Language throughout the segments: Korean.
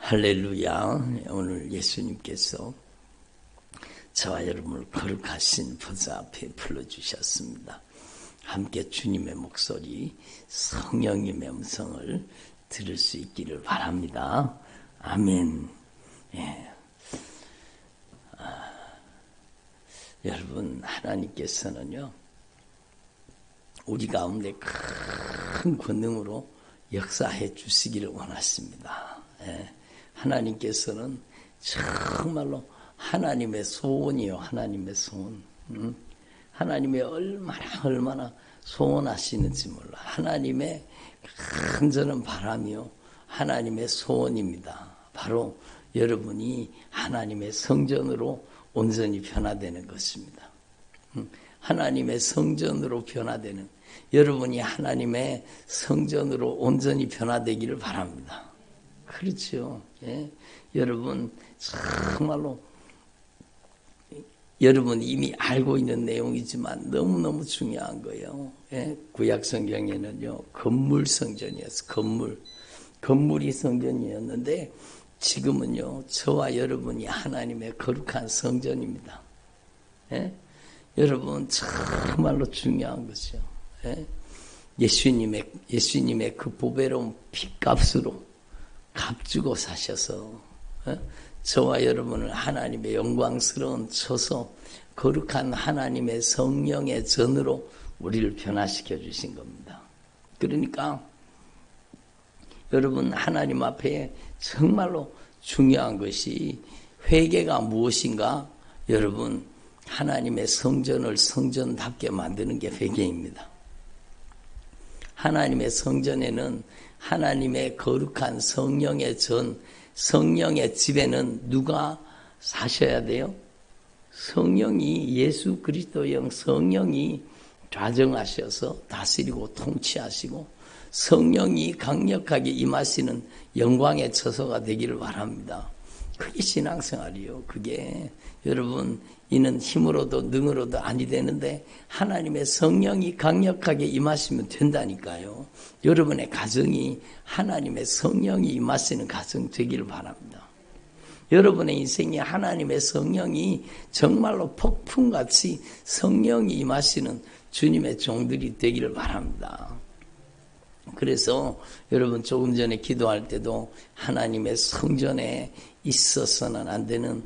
할렐루야. 오늘 예수님께서 저와 여러분을 거룩하신 보좌 앞에 불러주셨습니다. 함께 주님의 목소리, 성령님의 음성을 들을 수 있기를 바랍니다. 아멘. 예. 여러분, 하나님께서는요, 우리 가운데 큰 권능으로 역사해 주시기를 원하십니다. 예. 하나님께서는 정말로 하나님의 소원이요. 하나님의 소원. 하나님의 얼마나 소원하시는지 몰라. 하나님의 간절한 바람이요. 하나님의 소원입니다. 바로 여러분이 하나님의 성전으로 온전히 변화되는 것입니다. 하나님의 성전으로 변화되는, 여러분이 하나님의 성전으로 온전히 변화되기를 바랍니다. 그렇죠. 예. 여러분, 정말로 여러분 이미 알고 있는 내용이지만 너무너무 중요한 거예요. 예. 구약 성경에는요, 건물 성전이었어. 건물이 성전이었는데 지금은요, 저와 여러분이 하나님의 거룩한 성전입니다. 예. 여러분, 정말로 중요한 거죠. 예. 예수님의 그 보배로운 핏값으로 값주고 사셔서 저와 여러분을 하나님의 영광스러운 처소, 거룩한 하나님의 성령의 전으로 우리를 변화시켜 주신 겁니다. 그러니까 여러분, 하나님 앞에 정말로 중요한 것이 회개가 무엇인가? 여러분, 하나님의 성전을 성전답게 만드는 게 회개입니다. 하나님의 성전에는 하나님의 거룩한 성령의 전, 성령의 집에는 누가 사셔야 돼요? 성령이, 예수 그리스도의 영 성령이 좌정하셔서 다스리고 통치하시고 성령이 강력하게 임하시는 영광의 처소가 되기를 바랍니다. 그게 신앙생활이요. 그게 여러분, 이는 힘으로도 능으로도 아니 되는데 하나님의 성령이 강력하게 임하시면 된다니까요. 여러분의 가정이 하나님의 성령이 임하시는 가정 되기를 바랍니다. 여러분의 인생에 하나님의 성령이 정말로 폭풍같이 성령이 임하시는 주님의 종들이 되기를 바랍니다. 그래서 여러분, 조금 전에 기도할 때도 하나님의 성전에 있어서는 안 되는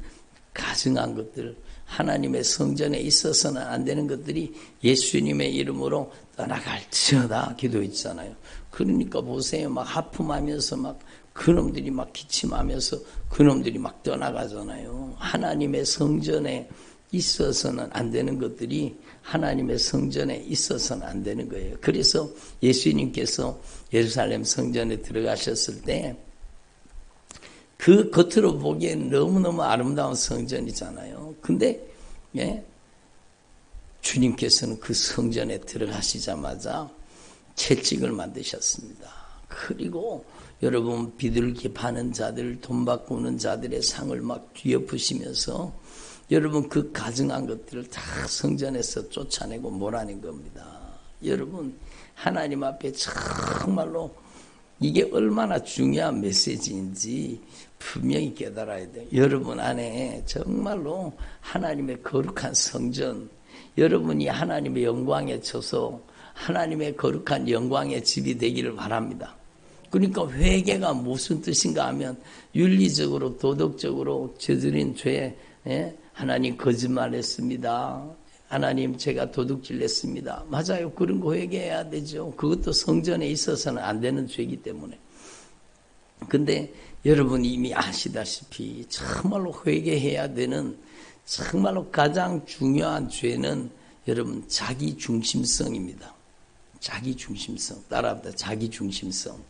가증한 것들, 하나님의 성전에 있어서는 안 되는 것들이 예수님의 이름으로 떠나갈지어다 기도했잖아요. 그러니까 보세요. 막 하품하면서 막 그놈들이 막 기침하면서 그놈들이 막 떠나가잖아요. 하나님의 성전에 있어서는 안 되는 것들이 하나님의 성전에 있어서는 안 되는 거예요. 그래서 예수님께서 예루살렘 성전에 들어가셨을 때 그 겉으로 보기엔 너무너무 아름다운 성전이잖아요. 근데 예, 주님께서는 그 성전에 들어가시자마자 채찍을 만드셨습니다. 그리고 여러분, 비둘기 파는 자들, 돈 바꾸는 자들의 상을 막 뒤엎으시면서 여러분, 그 가증한 것들을 다 성전에서 쫓아내고 몰아낸 겁니다. 여러분, 하나님 앞에 정말로 이게 얼마나 중요한 메시지인지 분명히 깨달아야 돼요. 여러분 안에 정말로 하나님의 거룩한 성전, 여러분이 하나님의 영광의 처소, 하나님의 거룩한 영광의 집이 되기를 바랍니다. 그러니까 회개가 무슨 뜻인가 하면 윤리적으로, 도덕적으로 저지른 죄, 하나님 거짓말했습니다. 하나님, 제가 도둑질했습니다. 맞아요. 그런 거 회개해야 되죠. 그것도 성전에 있어서는 안 되는 죄이기 때문에. 근데 여러분 이미 아시다시피 정말로 회개해야 되는 정말로 가장 중요한 죄는 여러분 자기중심성입니다. 자기중심성. 따라합니다. 자기중심성.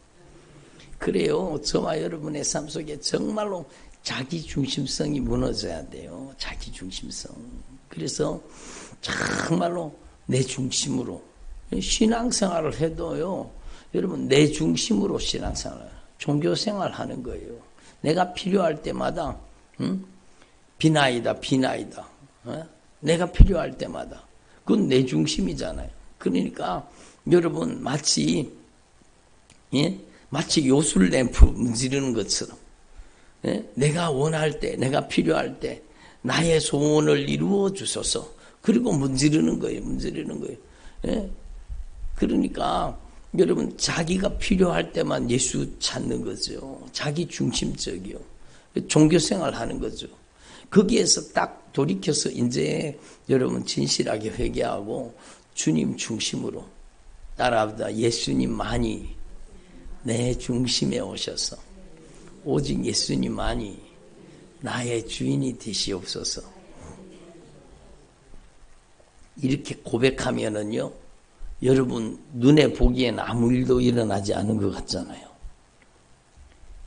그래요. 저와 여러분의 삶 속에 정말로 자기중심성이 무너져야 돼요. 자기중심성. 그래서 정말로 내 중심으로 신앙생활을 해도요. 여러분 내 중심으로 신앙생활을, 종교생활 하는 거예요. 내가 필요할 때마다 비나이다. 내가 필요할 때마다. 그건 내 중심이잖아요. 그러니까 여러분 마치 요술 램프 문지르는 것처럼 내가 원할 때, 내가 필요할 때 나의 소원을 이루어 주소서. 그리고 문지르는 거예요. 그러니까 여러분 자기가 필요할 때만 예수 찾는 거죠. 자기 중심적이요. 종교생활 하는 거죠. 거기에서 딱 돌이켜서 이제 여러분 진실하게 회개하고 주님 중심으로 따라합니다. 예수님만이 내 중심에 오셔서 오직 예수님만이 나의 주인이 되시옵소서. 이렇게 고백하면은요, 여러분 눈에 보기엔 아무 일도 일어나지 않은 것 같잖아요.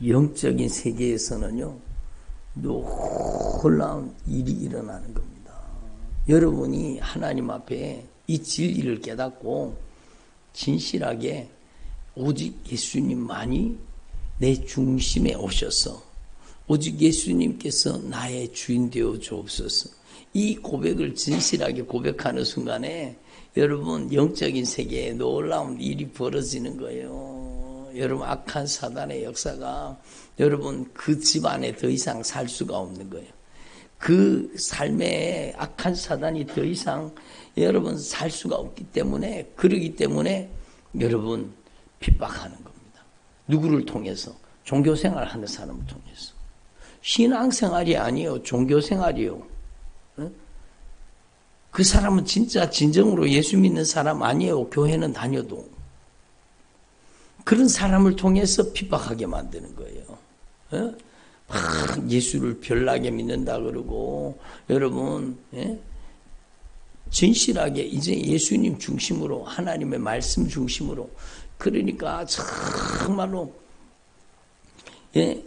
영적인 세계에서는요, 놀라운 일이 일어나는 겁니다. 여러분이 하나님 앞에 이 진리를 깨닫고 진실하게 오직 예수님만이 내 중심에 오셔서 오직 예수님께서 나의 주인 되어 주옵소서. 이 고백을 진실하게 고백하는 순간에 여러분 영적인 세계에 놀라운 일이 벌어지는 거예요. 여러분 악한 사단의 역사가 여러분 그 집안에 더 이상 살 수가 없는 거예요. 그 삶에 악한 사단이 더 이상 여러분 살 수가 없기 때문에, 그러기 때문에 여러분 핍박하는 겁니다. 누구를 통해서? 종교생활 하는 사람을 통해서. 신앙생활이 아니에요. 종교생활이요. 그 사람은 진짜 진정으로 예수 믿는 사람 아니에요. 교회는 다녀도. 그런 사람을 통해서 핍박하게 만드는 거예요. 예수를 별나게 믿는다 그러고, 여러분 진실하게 이제 예수님 중심으로, 하나님의 말씀 중심으로, 그러니까 정말로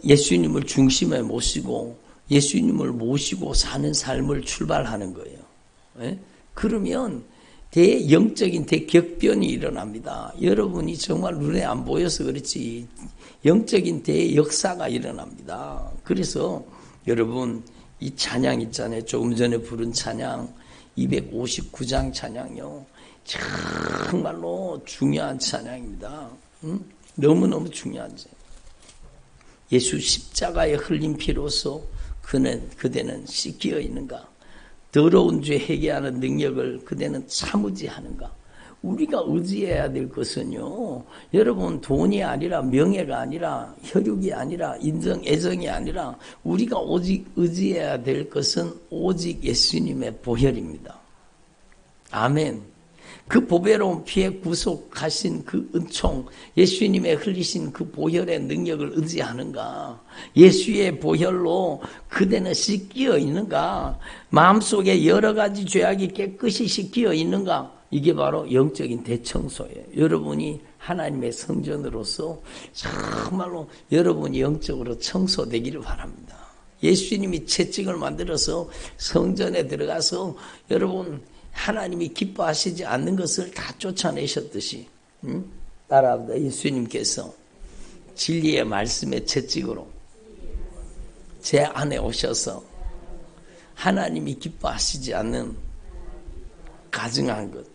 예수님을 중심에 모시고 예수님을 모시고 사는 삶을 출발하는 거예요. 그러면 영적인 대격변이 일어납니다. 여러분이 정말 눈에 안 보여서 그렇지 영적인 대역사가 일어납니다. 그래서 여러분 이 찬양 있잖아요. 조금 전에 부른 찬양 259장 찬양이요. 정말로 중요한 찬양입니다. 너무너무 중요한 찬양. 예수 십자가에 흘린 피로서 그대는 씻겨 있는가? 더러운 죄 회개하는 능력을 그대는 참으지 하는가? 우리가 의지해야 될 것은요, 여러분 돈이 아니라 명예가 아니라 혈육이 아니라 인정, 애정이 아니라 우리가 오직 의지해야 될 것은 오직 예수님의 보혈입니다. 아멘. 그 보배로운 피에 구속하신 그 은총, 예수님의 흘리신 그 보혈의 능력을 의지하는가? 예수의 보혈로 그대는 씻겨 있는가? 마음속에 여러 가지 죄악이 깨끗이 씻겨 있는가? 이게 바로 영적인 대청소예요. 여러분이 하나님의 성전으로서 정말로 여러분이 영적으로 청소되기를 바랍니다. 예수님이 채찍을 만들어서 성전에 들어가서 여러분 하나님이 기뻐하시지 않는 것을 다 쫓아내셨듯이 따라합니다. 예수님께서 진리의 말씀의 채찍으로 제 안에 오셔서 하나님이 기뻐하시지 않는 가증한 것,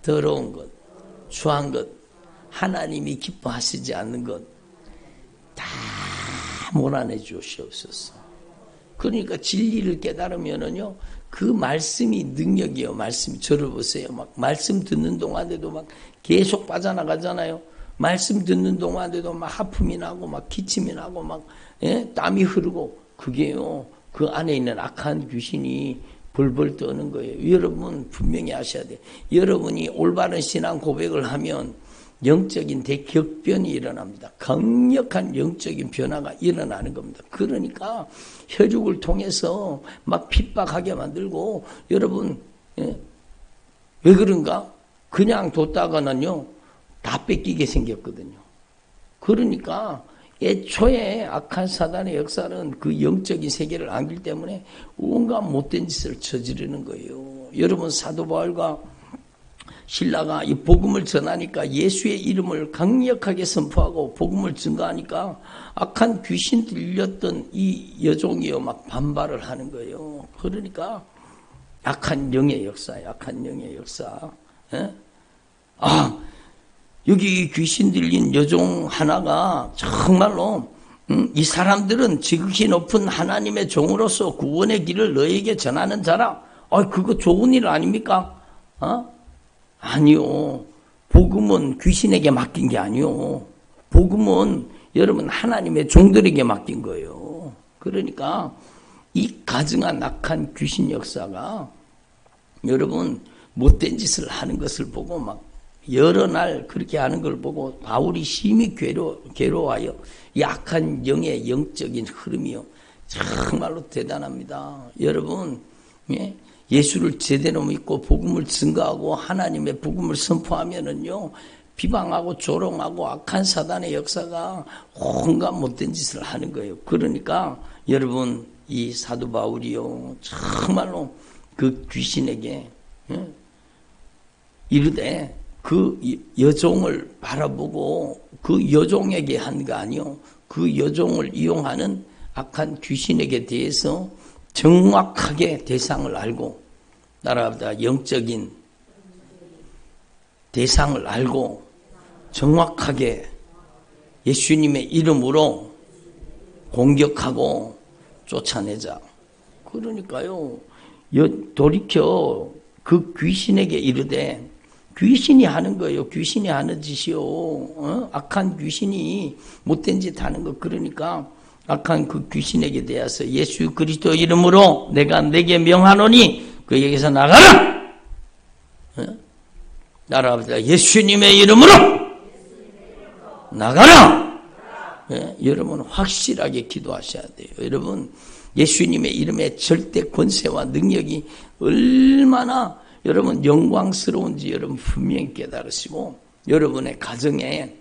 더러운 것, 추한 것, 하나님이 기뻐하시지 않는 것 다 몰아내 주시옵소서. 그러니까 진리를 깨달으면은요, 그 말씀이 능력이요. 말씀이, 저를 보세요. 막 말씀 듣는 동안에도 막 계속 빠져나가잖아요. 말씀 듣는 동안에도 막 하품이 나고 막 기침이 나고 막 땀이 흐르고, 그게요, 그 안에 있는 악한 귀신이 벌벌 떠는 거예요. 여러분 분명히 아셔야 돼요. 여러분이 올바른 신앙 고백을 하면 영적인 대격변이 일어납니다. 강력한 영적인 변화가 일어나는 겁니다. 그러니까 혈육을 통해서 막 핍박하게 만들고, 여러분 왜 그런가? 그냥 뒀다가는요 다 뺏기게 생겼거든요. 그러니까 애초에 악한 사단의 역사는 그 영적인 세계를 안기 때문에 온갖 못된 짓을 저지르는 거예요. 여러분 사도 바울과 신라가 이 복음을 전하니까, 예수의 이름을 강력하게 선포하고 복음을 증거하니까 악한 귀신 들렸던 이 여종이요 막 반발을 하는 거예요. 그러니까 악한 영의 역사예요. 악한 영의 역사. 여기 귀신 들린 여종 하나가 정말로 이 사람들은 지극히 높은 하나님의 종으로서 구원의 길을 너에게 전하는 자라. 그거 좋은 일 아닙니까? 아니요. 복음은 귀신에게 맡긴 게 아니요. 복음은 여러분 하나님의 종들에게 맡긴 거예요. 그러니까 이 가증한 악한 귀신 역사가 여러분 못된 짓을 하는 것을 보고 막 여러 날 그렇게 하는 걸 보고 바울이 심히 괴로워하여 이 악한 영의 영적인 흐름이요. 정말로 대단합니다. 여러분, 예수를 제대로 믿고 복음을 증거하고 하나님의 복음을 선포하면은요, 비방하고 조롱하고 악한 사단의 역사가 온갖 못된 짓을 하는 거예요. 그러니까 여러분, 이 사도 바울이요, 정말로 그 귀신에게 이르되 그 여종을 바라보고 그 여종에게 한 거 아니요. 그 여종을 이용하는 악한 귀신에게 대해서 정확하게 대상을 알고 나라보다 영적인 대상을 알고 정확하게 예수님의 이름으로 공격하고 쫓아내자. 그러니까요. 돌이켜 그 귀신에게 이르되 귀신이 하는 거예요. 귀신이 하는 짓이요. 악한 귀신이 못된 짓 하는 거. 그러니까 악한 그 귀신에게 대해서 예수 그리스도 이름으로 내가 내게 명하노니 그에게서 나가라. 나라보다 예수님의 이름으로 나가라. 여러분 확실하게 기도하셔야 돼요. 여러분 예수님의 이름의 절대 권세와 능력이 얼마나 여러분 영광스러운지 여러분 분명히 깨달으시고 여러분의 가정에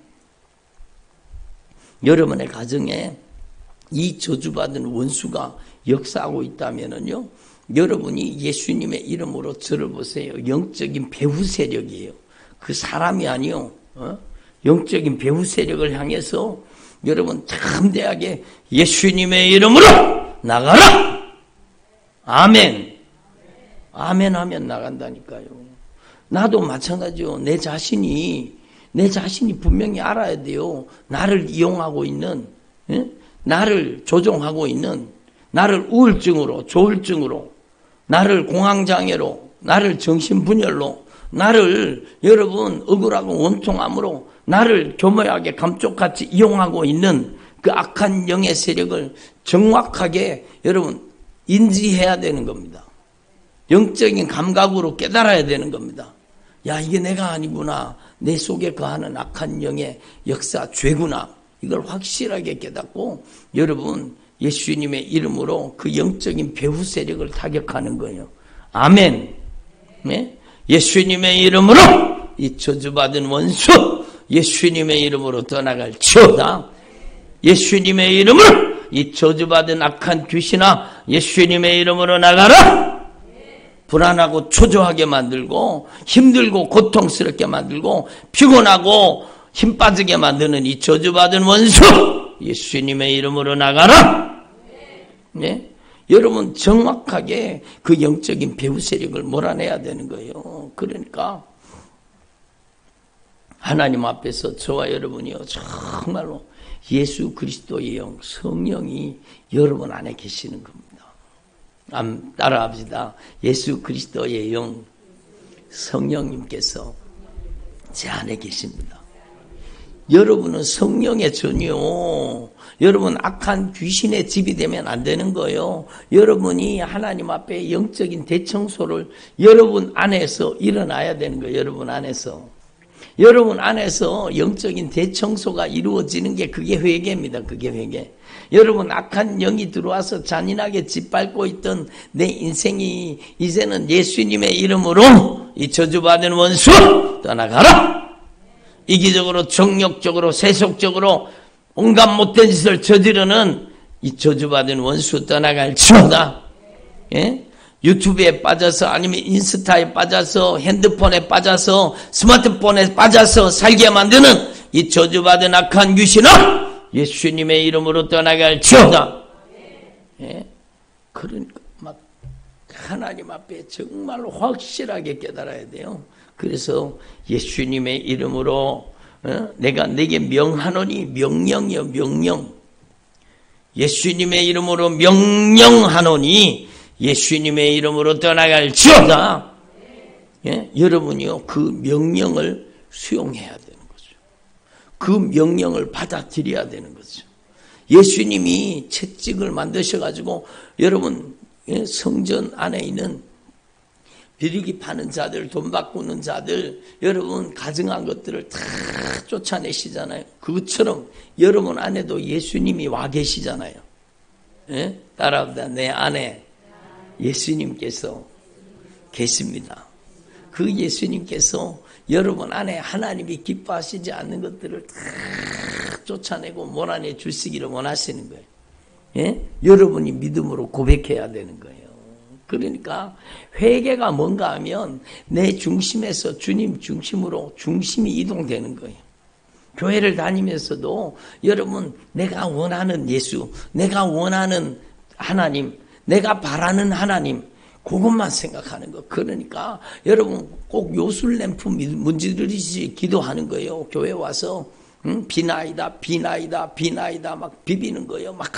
이 저주받은 원수가 역사하고 있다면은요, 여러분이 예수님의 이름으로 저를 보세요. 영적인 배후 세력이에요. 그 사람이 아니요. 영적인 배후 세력을 향해서 여러분 담대하게 예수님의 이름으로 나가라. 아멘. 아멘 하면 나간다니까요. 나도 마찬가지요. 내 자신이 분명히 알아야 돼요. 나를 이용하고 있는, 나를 조종하고 있는, 나를 우울증으로, 조울증으로, 나를 공황장애로, 나를 정신분열로, 나를 여러분 억울하고 원통함으로, 나를 교묘하게 감쪽같이 이용하고 있는 그 악한 영의 세력을 정확하게 여러분 인지해야 되는 겁니다. 영적인 감각으로 깨달아야 되는 겁니다. 야, 이게 내가 아니구나. 내 속에 거하는 악한 영의 역사, 죄구나. 이걸 확실하게 깨닫고 여러분 예수님의 이름으로 그 영적인 배후 세력을 타격하는 거예요. 아멘. 네? 예수님의 이름으로 이 저주받은 원수 예수님의 이름으로 떠나갈지어다. 예수님의 이름으로 이 저주받은 악한 귀신아 예수님의 이름으로 나가라. 불안하고 초조하게 만들고 힘들고 고통스럽게 만들고 피곤하고 힘 빠지게 만드는 이 저주받은 원수 예수님의 이름으로 나가라. 네? 여러분 정확하게 그 영적인 배후 세력을 몰아내야 되는 거예요. 그러니까 하나님 앞에서 저와 여러분이요 정말로 예수 그리스도의 영 성령이 여러분 안에 계시는 겁니다. 따라합시다. 예수 그리스도의 영 성령님께서 제 안에 계십니다. 여러분은 성령의 전이요. 여러분 악한 귀신의 집이 되면 안 되는 거예요. 여러분이 하나님 앞에 영적인 대청소를 여러분 안에서 일어나야 되는 거예요. 여러분 안에서 영적인 대청소가 이루어지는 게 그게 회개입니다. 그게 회개. 여러분 악한 영이 들어와서 잔인하게 짓밟고 있던 내 인생이 이제는 예수님의 이름으로 이 저주받은 원수 떠나가라. 이기적으로 정욕적으로 세속적으로 온갖 못된 짓을 저지르는 이 저주받은 원수 떠나갈지어다. 예? 유튜브에 빠져서 아니면 인스타에 빠져서 핸드폰에 빠져서 스마트폰에 빠져서 살게 만드는 이 저주받은 악한 귀신아 예수님의 이름으로 떠나갈지어다. 예? 그러니까 막 하나님 앞에 정말로 확실하게 깨달아야 돼요. 그래서 예수님의 이름으로 내가 내게 명하노니 명령이요 명령. 예수님의 이름으로 명령하노니 예수님의 이름으로 떠나갈지어다. 예? 여러분이요, 그 명령을 수용해야 되는 거죠. 그 명령을 받아들여야 되는 거죠. 예수님이 채찍을 만드셔가지고 여러분, 예? 성전 안에 있는 비리기 파는 자들, 돈 바꾸는 자들, 여러분 가증한 것들을 다 쫓아내시잖아요. 그것처럼 여러분 안에도 예수님이 와 계시잖아요. 예? 따라합니다. 내 안에 예수님께서 계십니다. 그 예수님께서 여러분 안에 하나님이 기뻐하시지 않는 것들을 다 쫓아내고 몰아내 주시기를 원하시는 거예요. 예? 여러분이 믿음으로 고백해야 되는 거예요. 그러니까 회개가 뭔가 하면 내 중심에서 주님 중심으로 중심이 이동되는 거예요. 교회를 다니면서도 여러분 내가 원하는 예수, 내가 원하는 하나님, 내가 바라는 하나님, 그것만 생각하는 거. 그러니까 여러분 꼭 요술램프 문지르듯이 기도하는 거예요. 교회 와서 비나이다 비나이다 비나이다 막 비비는 거예요. 막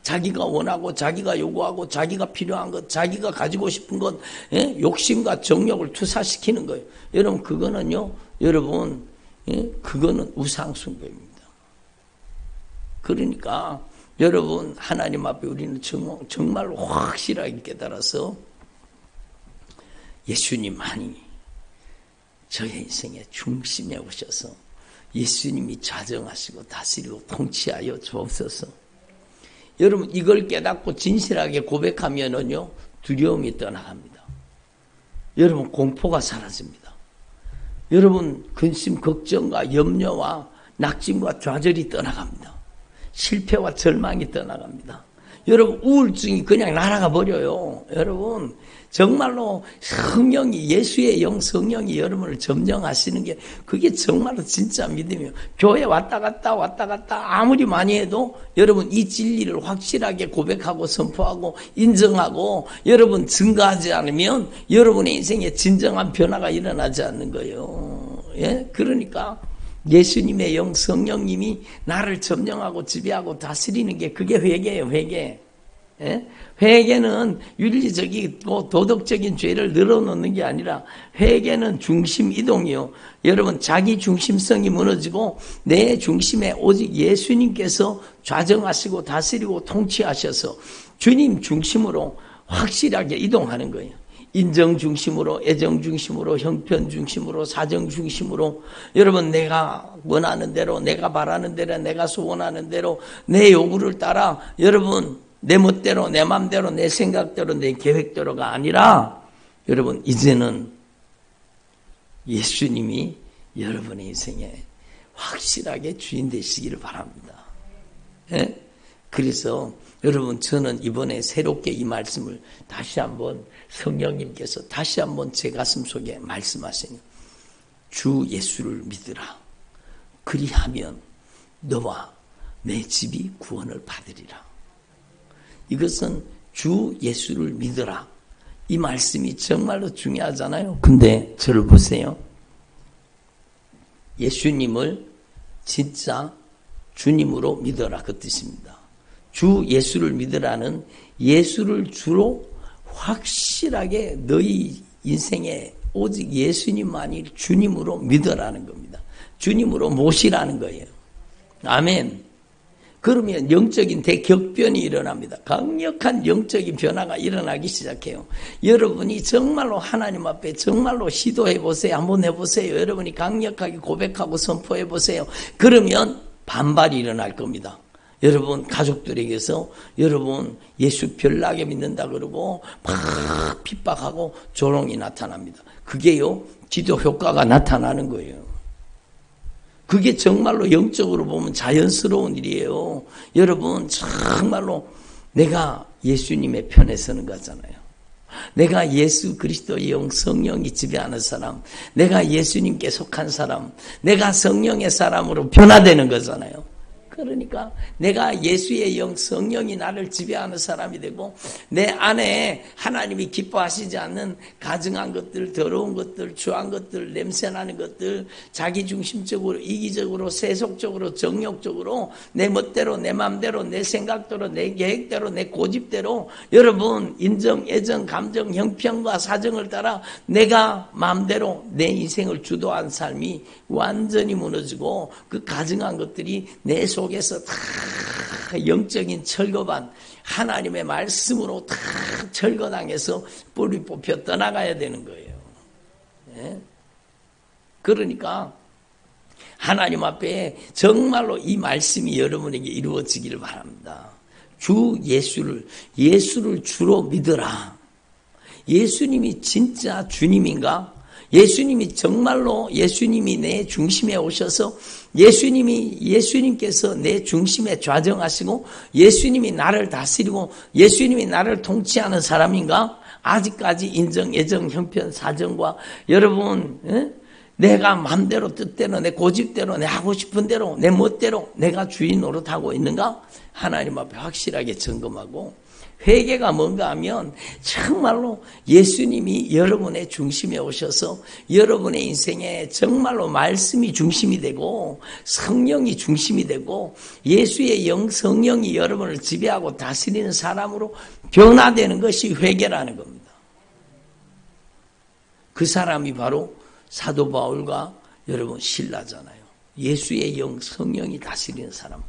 자기가 원하고 자기가 요구하고 자기가 필요한 것, 자기가 가지고 싶은 것, 예? 욕심과 정욕을 투사시키는 거예요. 여러분 그거는요, 여러분, 예? 그거는 우상숭배입니다. 그러니까 여러분 하나님 앞에 우리는 정말 확실하게 깨달아서 예수님만이 저의 인생의 중심에 오셔서 예수님이 좌정하시고 다스리고 통치하여 주옵소서. 여러분 이걸 깨닫고 진실하게 고백하면은요, 두려움이 떠나갑니다. 여러분 공포가 사라집니다. 여러분 근심, 걱정과 염려와 낙심과 좌절이 떠나갑니다. 실패와 절망이 떠나갑니다. 여러분 우울증이 그냥 날아가 버려요. 여러분 정말로 성령이, 예수의 영 성령이 여러분을 점령하시는 게 그게 정말로 진짜 믿음이에요. 교회 왔다 갔다 아무리 많이 해도 여러분 이 진리를 확실하게 고백하고 선포하고 인정하고 여러분 증거하지 않으면 여러분의 인생에 진정한 변화가 일어나지 않는 거예요. 예? 그러니까 예수님의 영 성령님이 나를 점령하고 지배하고 다스리는 게 그게 회개예요. 회개. 예? 회개는 윤리적이고 도덕적인 죄를 늘어놓는 게 아니라 회개는 중심 이동이요. 여러분 자기 중심성이 무너지고 내 중심에 오직 예수님께서 좌정하시고 다스리고 통치하셔서 주님 중심으로 확실하게 이동하는 거예요. 인정 중심으로, 애정 중심으로, 형편 중심으로, 사정 중심으로 여러분 내가 원하는 대로, 내가 바라는 대로, 내가 소원하는 대로 내 요구를 따라 여러분 내 멋대로, 내 맘대로, 내 생각대로, 내 계획대로가 아니라 여러분 이제는 예수님이 여러분의 인생에 확실하게 주인 되시기를 바랍니다. 예? 그래서 여러분 저는 이번에 새롭게 이 말씀을 다시 한번 성령님께서 다시 한번 제 가슴 속에 말씀하시니 주 예수를 믿으라. 그리하면 너와 내 집이 구원을 받으리라. 이것은 주 예수를 믿으라. 이 말씀이 정말로 중요하잖아요. 근데 저를 보세요. 예수님을 진짜 주님으로 믿어라 그 뜻입니다. 주 예수를 믿으라는 예수를 주로 확실하게 너희 인생에 오직 예수님만이 주님으로 믿으라는 겁니다. 주님으로 모시라는 거예요. 아멘. 그러면 영적인 대격변이 일어납니다. 강력한 영적인 변화가 일어나기 시작해요. 여러분이 정말로 하나님 앞에 정말로 시도해 보세요. 한번 해보세요. 여러분이 강력하게 고백하고 선포해 보세요. 그러면 반발이 일어날 겁니다. 여러분 가족들에게서 여러분 예수 별나게 믿는다 그러고 막 핍박하고 조롱이 나타납니다. 그게요 기도 효과가 나타나는 거예요. 그게 정말로 영적으로 보면 자연스러운 일이에요. 여러분 정말로 내가 예수님의 편에 서는 거잖아요. 내가 예수 그리스도의 영 성령이 지배하는 사람, 내가 예수님께 속한 사람, 내가 성령의 사람으로 변화되는 거잖아요. 그러니까 내가 예수의 영 성령이 나를 지배하는 사람이 되고 내 안에 하나님이 기뻐하시지 않는 가증한 것들, 더러운 것들, 추한 것들, 냄새나는 것들, 자기중심적으로, 이기적으로, 세속적으로, 정욕적으로 내 멋대로, 내 마음대로, 내 생각대로, 내 계획대로, 내 고집대로 여러분 인정, 애정, 감정, 형편과 사정을 따라 내가 마음대로 내 인생을 주도한 삶이 완전히 무너지고 그 가증한 것들이 내 속에서 다 영적인 철거반 하나님의 말씀으로 다 철거당해서 뿌리 뽑혀 떠나가야 되는 거예요. 네? 그러니까 하나님 앞에 정말로 이 말씀이 여러분에게 이루어지기를 바랍니다. 주 예수를 주로 믿어라. 예수님이 진짜 주님인가? 예수님이 정말로 예수님이 내 중심에 오셔서 예수님께서 내 중심에 좌정하시고 예수님이 나를 다스리고 예수님이 나를 통치하는 사람인가? 아직까지 인정, 애정, 형편, 사정과 여러분 내가 마음대로 뜻대로 내 고집대로 내 하고 싶은 대로 내 멋대로 내가 주인 노릇하고 있는가? 하나님 앞에 확실하게 점검하고 회개가 뭔가 하면 정말로 예수님이 여러분의 중심에 오셔서 여러분의 인생에 정말로 말씀이 중심이 되고 성령이 중심이 되고 예수의 영 성령이 여러분을 지배하고 다스리는 사람으로 변화되는 것이 회개라는 겁니다. 그 사람이 바로 사도 바울과 여러분 신라잖아요. 예수의 영 성령이 다스리는 사람,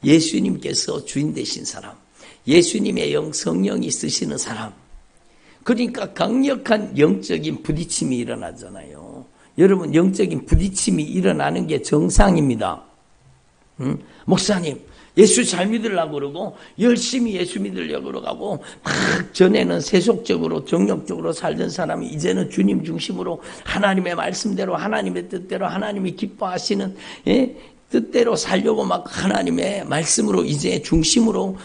예수님께서 주인 되신 사람, 예수님의 영 성령이 쓰시는 사람. 그러니까 강력한 영적인 부딪힘이 일어나잖아요. 여러분 영적인 부딪힘이 일어나는 게 정상입니다. 목사님 예수 잘 믿으려고 그러고 열심히 예수 믿으려고 그러고 막 전에는 세속적으로 정욕적으로 살던 사람이 이제는 주님 중심으로 하나님의 말씀대로 하나님의 뜻대로 하나님이 기뻐하시는 뜻대로 살려고 막 하나님의 말씀으로 이제 중심으로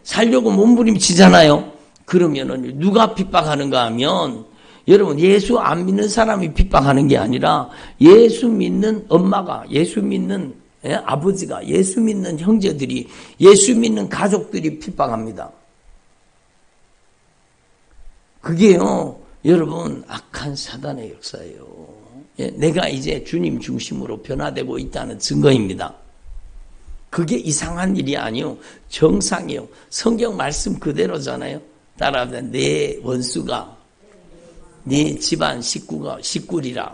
살려고 몸부림치잖아요. 그러면은 누가 핍박하는가 하면 여러분 예수 안 믿는 사람이 핍박하는 게 아니라 예수 믿는 엄마가, 예수 믿는 아버지가, 예수 믿는 형제들이, 예수 믿는 가족들이 핍박합니다. 그게요 여러분 악한 사단의 역사예요. 내가 이제 주님 중심으로 변화되고 있다는 증거입니다. 그게 이상한 일이 아니요 정상이요. 성경 말씀 그대로잖아요. 따라하자. 내 원수가 네 집안 식구리라.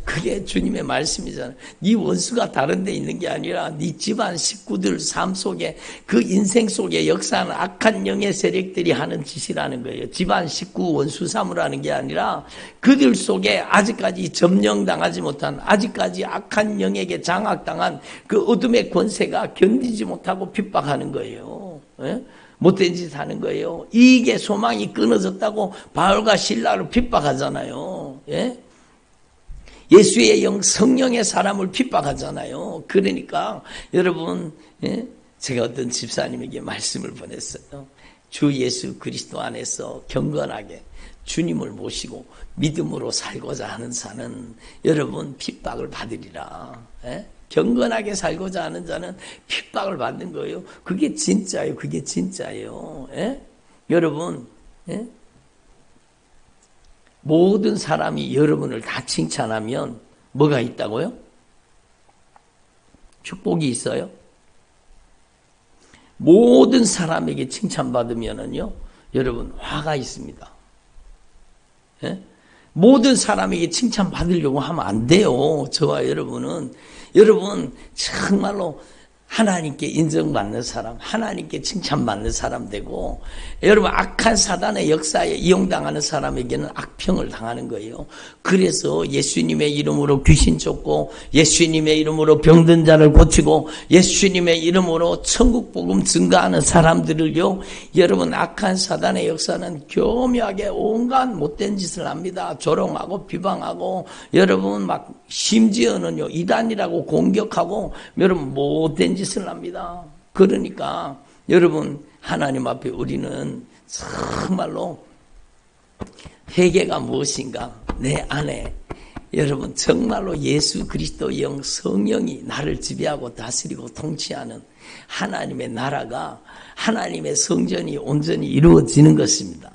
그게 주님의 말씀이잖아요. 네 원수가 다른 데 있는 게 아니라 네 집안 식구들 삶 속에 그 인생 속에 역사하는 악한 영의 세력들이 하는 짓이라는 거예요. 집안 식구 원수 삼으라는 게 아니라 그들 속에 아직까지 점령당하지 못한 아직까지 악한 영에게 장악당한 그 어둠의 권세가 견디지 못하고 핍박하는 거예요. 못된 짓 하는 거예요. 이익의 소망이 끊어졌다고 바울과 실라를 핍박하잖아요. 예수의 영 성령의 사람을 핍박하잖아요. 그러니까 여러분 제가 어떤 집사님에게 말씀을 보냈어요. 주 예수 그리스도 안에서 경건하게 주님을 모시고 믿음으로 살고자 하는 자는 여러분 핍박을 받으리라. 경건하게 살고자 하는 자는 핍박을 받는 거예요. 그게 진짜예요. 그게 진짜예요. 여러분 모든 사람이 여러분을 다 칭찬하면 뭐가 있다고요? 축복이 있어요. 모든 사람에게 칭찬받으면은요, 여러분 화가 있습니다. 모든 사람에게 칭찬받으려고 하면 안 돼요. 저와 여러분은 여러분 정말로 하나님께 인정받는 사람, 하나님께 칭찬받는 사람 되고 여러분 악한 사단의 역사에 이용당하는 사람에게는 악평을 당하는 거예요. 그래서 예수님의 이름으로 귀신 쫓고 예수님의 이름으로 병든 자를 고치고 예수님의 이름으로 천국 복음 증가하는 사람들을요. 여러분 악한 사단의 역사는 교묘하게 온갖 못된 짓을 합니다. 조롱하고 비방하고 여러분 막 심지어는요 이단이라고 공격하고 여러분 못된 짓을 합니다. 그러니까 여러분 하나님 앞에 우리는 정말로 회개가 무엇인가 내 안에 여러분 정말로 예수 그리스도의 영 성령이 나를 지배하고 다스리고 통치하는 하나님의 나라가 하나님의 성전이 온전히 이루어지는 것입니다.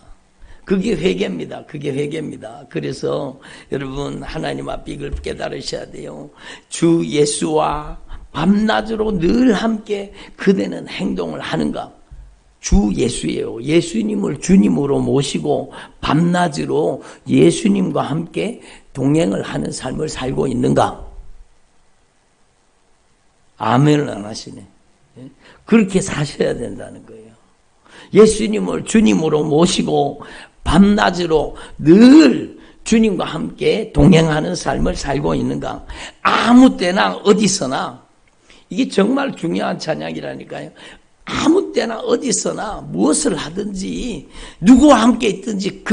그게 회개입니다. 그게 회개입니다. 그래서 여러분 하나님 앞에 이걸 깨달으셔야 돼요. 주 예수와 밤낮으로 늘 함께 그대는 행동을 하는가? 주 예수예요. 예수님을 주님으로 모시고 밤낮으로 예수님과 함께 동행을 하는 삶을 살고 있는가? 아멘을 안 하시네. 그렇게 사셔야 된다는 거예요. 예수님을 주님으로 모시고 밤낮으로 늘 주님과 함께 동행하는 삶을 살고 있는가? 아무 때나 어디서나, 이게 정말 중요한 찬양이라니까요. 아무 때나 어디서나 무엇을 하든지 누구와 함께 있든지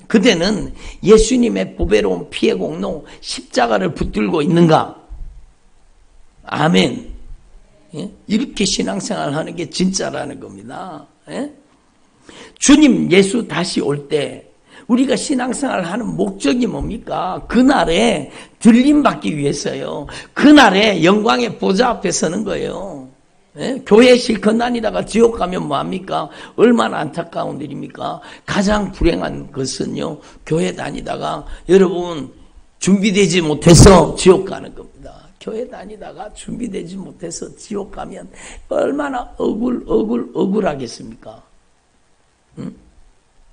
그대는 예수님의 보배로운 피의 공로 십자가를 붙들고 있는가? 아멘. 이렇게 신앙생활 하는 게 진짜라는 겁니다. 주님 예수 다시 올 때 우리가 신앙생활 하는 목적이 뭡니까? 그날에 들림받기 위해서요. 그날에 영광의 보좌 앞에 서는 거예요. 교회 실컷 다니다가 지옥 가면 뭐합니까? 얼마나 안타까운 일입니까? 가장 불행한 것은요, 교회 다니다가 여러분 준비되지 못해서 지옥 가는 겁니다. 교회 다니다가 준비되지 못해서 지옥 가면 얼마나 억울하겠습니까?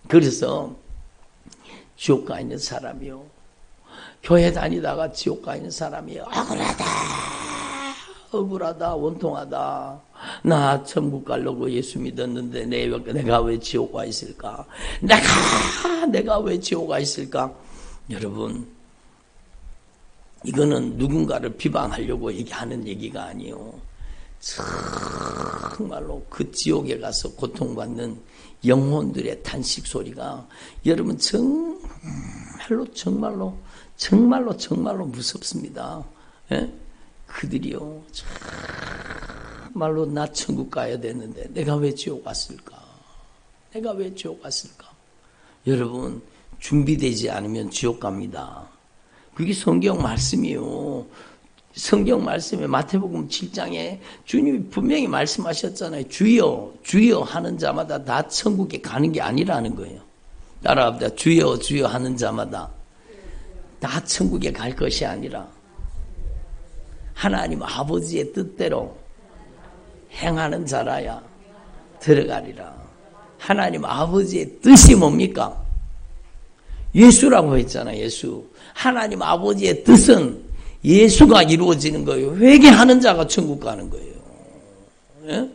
그래서 지옥 가 있는 사람이요, 교회 다니다가 지옥 가 있는 사람이요, 억울하다, 원통하다. 나 천국 가려고 예수 믿었는데 내가 왜 지옥 가 있을까? 내가 왜 지옥 가 있을까? 여러분, 이거는 누군가를 비방하려고 얘기하는 얘기가 아니에요. 정말로 그 지옥에 가서 고통받는 영혼들의 탄식 소리가 여러분 정말로 무섭습니다. 그들이요, 정말로 나 천국 가야 되는데 내가 왜 지옥 갔을까? 내가 왜 지옥 갔을까? 여러분, 준비되지 않으면 지옥 갑니다. 그게 성경 말씀이에요. 성경 말씀에 마태복음 7장에 주님이 분명히 말씀하셨잖아요. 주여 주여 하는 자마다 다 천국에 가는 게 아니라는 거예요. 따라합니다. 주여 주여 하는 자마다 다 천국에 갈 것이 아니라 하나님 아버지의 뜻대로 행하는 자라야 들어가리라. 하나님 아버지의 뜻이 뭡니까? 예수라고 했잖아요. 예수. 하나님 아버지의 뜻은 예수가 이루어지는 거예요. 회개하는 자가 천국 가는 거예요. 예?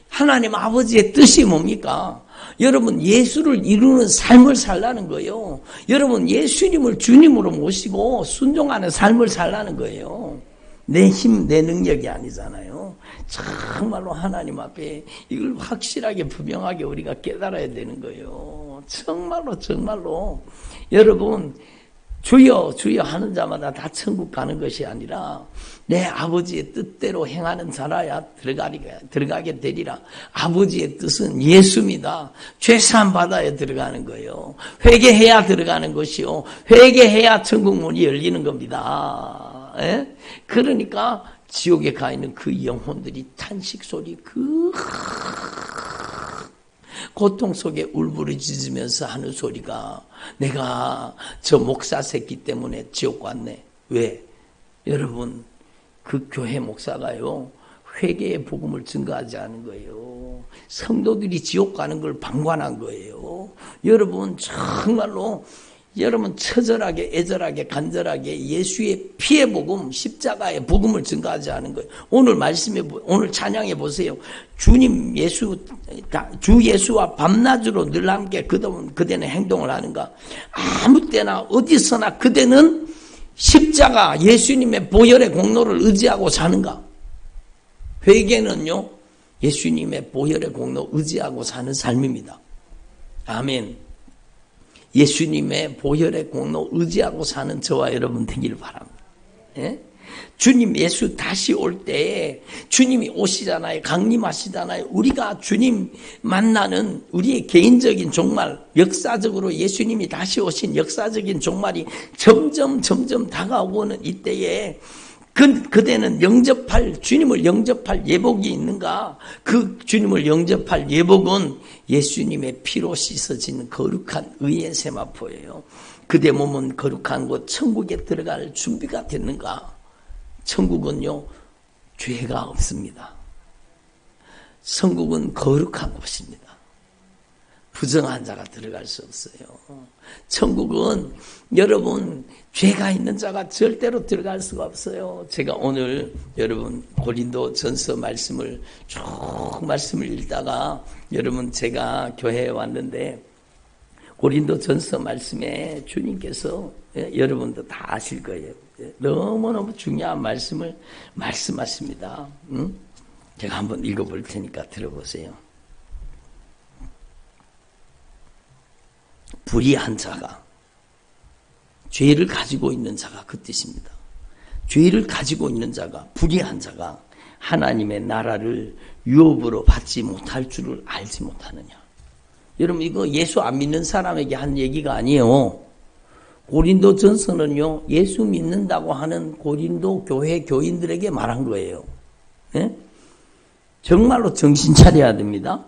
하나님 아버지의 뜻이 뭡니까? 여러분, 예수를 이루는 삶을 살라는 거예요. 여러분, 예수님을 주님으로 모시고 순종하는 삶을 살라는 거예요. 내 힘, 내 능력이 아니잖아요. 정말로 하나님 앞에 이걸 확실하게 분명하게 우리가 깨달아야 되는 거예요. 정말로 여러분, 주여 주여 하는 자마다 다 천국 가는 것이 아니라 내 아버지의 뜻대로 행하는 자라야 들어가게 되리라. 아버지의 뜻은 예수입니다. 죄사함 받아야 들어가는 거예요. 회개해야 들어가는 것이요, 회개해야 천국 문이 열리는 겁니다. 예? 그러니까 지옥에 가 있는 그 영혼들이 탄식 소리, 그 고통 속에 울부짖으면서 하는 소리가, 내가 저 목사 새끼 때문에 지옥 갔네. 왜? 여러분, 그 교회 목사가요, 회개의 복음을 증거하지 않은 거예요. 성도들이 지옥 가는 걸 방관한 거예요. 여러분, 정말로 여러분 처절하게, 애절하게, 간절하게 예수의 피의 복음, 십자가의 복음을 증거하지 않은 거예요. 오늘 말씀에, 오늘 찬양해 보세요. 주님 예수, 주 예수와 밤낮으로 늘 함께 그대는 행동을 하는가? 아무 때나 어디서나 그대는 십자가, 예수님의 보혈의 공로를 의지하고 사는가? 회개는요, 예수님의 보혈의 공로 의지하고 사는 삶입니다. 아멘. 예수님의 보혈의 공로 의지하고 사는 저와 여러분 되기를 바랍니다. 예? 주님 예수 다시 올 때 주님이 오시잖아요. 강림하시잖아요. 우리가 주님 만나는 우리의 개인적인 종말, 역사적으로 예수님이 다시 오신 역사적인 종말이 점점 다가오는 이때에 그대는 주님을 영접할 예복이 있는가? 그 주님을 영접할 예복은 예수님의 피로 씻어진 거룩한 의의 세마포예요. 그대 몸은 거룩한 곳 천국에 들어갈 준비가 됐는가? 천국은요, 죄가 없습니다. 천국은 거룩한 곳입니다. 부정한 자가 들어갈 수 없어요. 천국은 여러분 죄가 있는 자가 절대로 들어갈 수가 없어요. 제가 오늘 여러분 고린도 전서 말씀을 읽다가 여러분 제가 교회에 왔는데 고린도 전서 말씀에 주님께서 여러분도 다 아실 거예요. 너무너무 중요한 말씀을 말씀하십니다. 제가 한번 읽어볼 테니까 들어보세요. 불의한 자가, 죄를 가지고 있는 자가 그 뜻입니다. 죄를 가지고 있는 자가, 불의한 자가 하나님의 나라를 유업으로 받지 못할 줄을 알지 못하느냐. 여러분 이거 예수 안 믿는 사람에게 한 얘기가 아니에요. 고린도 전서는요, 예수 믿는다고 하는 고린도 교회 교인들에게 말한 거예요. 네? 정말로 정신 차려야 됩니다.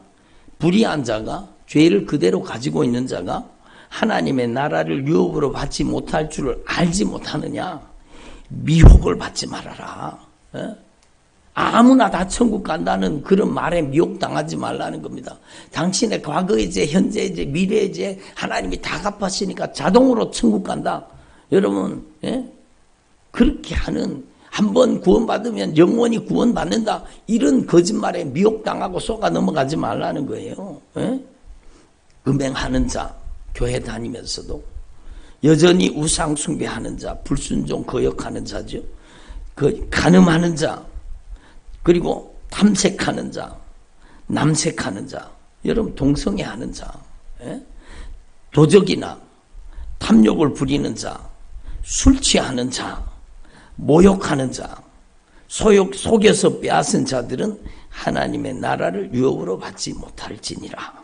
불의한 자가, 죄를 그대로 가지고 있는 자가 하나님의 나라를 유업으로 받지 못할 줄을 알지 못하느냐. 미혹을 받지 말아라. 네? 아무나 다 천국 간다는 그런 말에 미혹당하지 말라는 겁니다. 당신의 과거의 죄, 현재의 죄, 미래의 죄 하나님이 다 갚았으니까 자동으로 천국 간다. 여러분 그렇게 하는, 한번 구원받으면 영원히 구원받는다, 이런 거짓말에 미혹당하고 속아 넘어가지 말라는 거예요. 음행하는 자, 교회 다니면서도 여전히 우상 숭배하는 자, 불순종 거역하는 자죠. 간음하는 자, 그리고 탐색하는 자, 남색하는 자, 여러분 동성애하는 자, 도적이나 탐욕을 부리는 자, 술 취하는 자, 모욕하는 자, 속여서 빼앗은 자들은 하나님의 나라를 유업으로 받지 못할지니라.